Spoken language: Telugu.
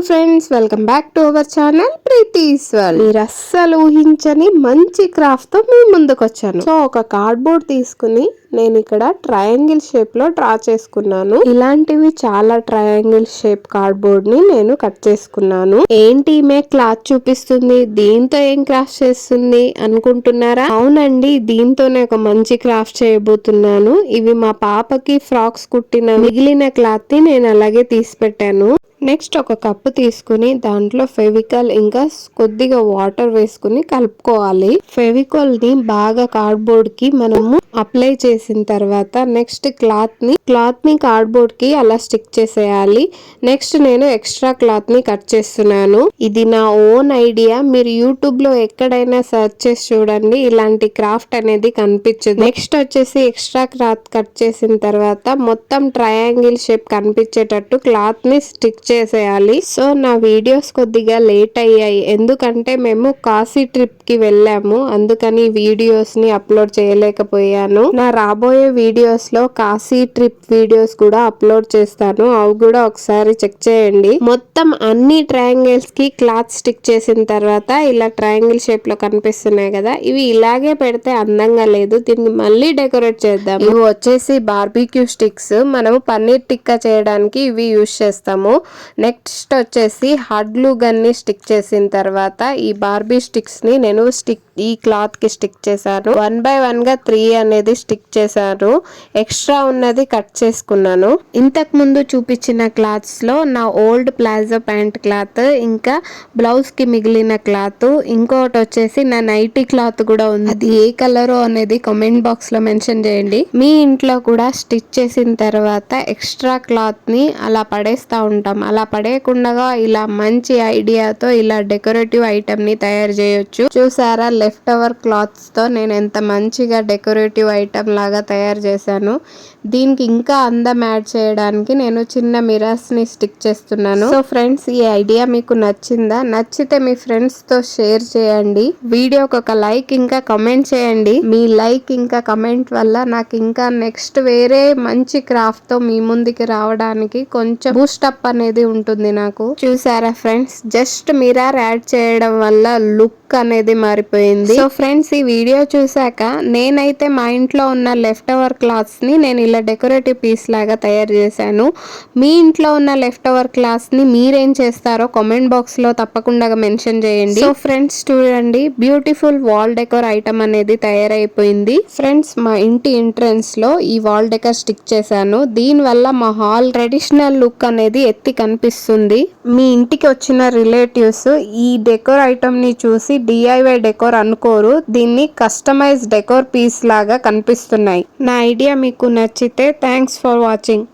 Friends, welcome back to our channel Preethi's world. మీరు అస్సలు ఊహించని మంచి క్రాఫ్ట్ తో మీ ముందుకు వచ్చాను. సో ఒక కార్డ్బోర్డ్ తీసుకుని నేను ఇక్కడ ట్రయాంగిల్ షేప్ లో డ్రా చేసుకున్నాను. ఇలాంటివి చాలా ట్రయాంగిల్ షేప్ కార్డ్బోర్డ్ ని నేను కట్ చేసుకున్నాను. ఏంటి ఈమె క్లాత్ చూపిస్తుంది, దీంతో ఏం క్రాఫ్ట్ చేస్తుంది అనుకుంటున్నారా? అవునండి, దీంతోనే ఒక మంచి క్రాఫ్ట్ చేయబోతున్నాను. ఇవి మా పాపకి ఫ్రాక్స్ కుట్టిన మిగిలిన క్లాత్ ని నేను అలాగే తీసి పెట్టాను. నెక్స్ట్ ఒక కప్పు తీసుకుని దాంట్లో ఫెవికాల్ ఇంకా కొద్దిగా వాటర్ వేసుకుని కలుపుకోవాలి. ఫెవికాల్ ని బాగా కార్డ్బోర్డ్ కి మనము అప్లై చేసిన తర్వాత నెక్స్ట్ క్లాత్ ని కార్డ్బోర్డ్ కి అలా స్టిక్ చేసేయాలి. నెక్స్ట్ నేను ఎక్స్ట్రా క్లాత్ ని కట్ చేస్తున్నాను. ఇది నా ఓన్ ఐడియా. మీరు యూట్యూబ్ లో ఎక్కడైనా సెర్చ్ చేసి చూడండి, ఇలాంటి క్రాఫ్ట్ అనేది కనిపించదు. నెక్స్ట్ వచ్చేసి ఎక్స్ట్రా క్లాత్ కట్ చేసిన తర్వాత మొత్తం ట్రయాంగిల్ షేప్ కనిపించేటట్టు క్లాత్ ని స్టిక్ చేసేయాలి. సో నా వీడియోస్ కొద్దిగా లేట్ అయ్యాయి, ఎందుకంటే మేము కాశీ ట్రిప్ కి వెళ్ళాము. అందుకని వీడియోస్ ని అప్లోడ్ చేయలేకపోయాను. నా రాబోయే వీడియోస్ లో కాశీ ట్రిప్ వీడియోస్ కూడా అప్లోడ్ చేస్తాను, అవి కూడా ఒకసారి చెక్ చేయండి. మొత్తం అన్ని ట్రయాంగిల్స్ కి క్లాత్ స్టిక్ చేసిన తర్వాత ఇలా ట్రయాంగిల్ షేప్ లో కనిపిస్తున్నాయి కదా, ఇవి ఇలాగే పెడితే అందంగా లేదు, దీన్ని మళ్ళీ డెకరేట్ చేద్దాం. ఇవి వచ్చేసి బార్బిక్యూ స్టిక్స్. మనము పన్నీర్ టిక్కా చేయడానికి ఇవి యూజ్ చేస్తాము. నెక్స్ట్ వచ్చేసి హాట్ గ్లూ గన్ ని స్టిక్ చేసిన తర్వాత ఈ బార్బీ స్టిక్స్ ని నేను ఈ క్లాత్ కి స్టిక్ చేశాను. 1 by 1 గా 3 అనేది స్టిక్ చేశాను. ఎక్స్ట్రా ఉన్నది కట్ చేసుకున్నాను. ఇంతకు ముందు చూపించిన క్లాత్స్ లో నా ఓల్డ్ ప్లాజో ప్యాంట్ క్లాత్, ఇంకా బ్లౌజ్ కి మిగిలిన క్లాత్, ఇంకోటి వచ్చేసి నా నైటీ క్లాత్ కూడా ఉంది. అది ఏ కలర్ అనేది కామెంట్ బాక్స్ లో మెన్షన్ చేయండి. మీ ఇంట్లో కూడా స్టిచ్ చేసిన తర్వాత ఎక్స్ట్రా క్లాత్ ని అలా పడేస్తా ఉంటాం. అలా పడేయకుండా ఇలా మంచి ఐడియాతో ఇలా డెకరేటివ్ ఐటమ్ ని తయారు చేయొచ్చు. చూసారా, లెఫ్ట్ ఓవర్ క్లాత్స్ తో నేను ఎంత మంచిగా డెకరేటివ్ ఐటమ్ లాగా తయారు చేశాను. దీనికి ఇంకా అందం యాడ్ చేయడానికి నేను చిన్న మిరర్స్ ని స్టిక్ చేస్తున్నాను. సో ఫ్రెండ్స్, ఈ ఐడియా మీకు నచ్చిందా? నచ్చితే మీ ఫ్రెండ్స్ తో షేర్ చేయండి. వీడియోకి ఒక లైక్ ఇంకా కమెంట్ చేయండి. మీ లైక్ ఇంకా కమెంట్ వల్ల నాకు ఇంకా నెక్స్ట్ వేరే మంచి క్రాఫ్ట్ తో మీ ముందుకి రావడానికి కొంచెం బూస్టప్ అనేది ఉంటుంది నాకు. చూసారా ఫ్రెండ్స్, జస్ట్ మిర్రర్ యాడ్ చేయడం వల్ల లుక్ అనేది మారిపోయింది. సో ఫ్రెండ్స్, ఈ వీడియో చూసాక నేనైతే మా ఇంట్లో ఉన్న లెఫ్ట్ ఓవర్ క్లాత్స్ ని నేను ఇలా డెకరేటివ్ పీస్ లాగా తయారు చేశాను. మీ ఇంట్లో ఉన్న లెఫ్ట్ ఓవర్ క్లాత్స్ ని మీరేం చేస్తారో కామెంట్ బాక్స్ లో తప్పకుండా మెన్షన్ చేయండి. సో ఫ్రెండ్స్ చూడండి, బ్యూటిఫుల్ వాల్ డెకోర్ ఐటమ్ అనేది తయారైపోయింది. ఫ్రెండ్స్, మా ఇంటి ఎంట్రన్స్ లో ఈ వాల్ డెకోర్ స్టిక్ చేశాను. దీని వల్ల మా హాల్ ట్రెడిషనల్ లుక్ అనేది ఎత్తి కనిపిస్తుంది. మీ ఇంటికి వచ్చిన రిలేటివ్స్ ఈ డెకోర్ ఐటమ్ ని చూసి డిఐవై డెకోర్ అనుకోరు, దీన్ని కస్టమైజ్ డెకోర్ పీస్ లాగా కనిపిస్తున్నాయి. నా ఐడియా మీకు నచ్చితే థ్యాంక్స్ ఫర్ వాచింగ్.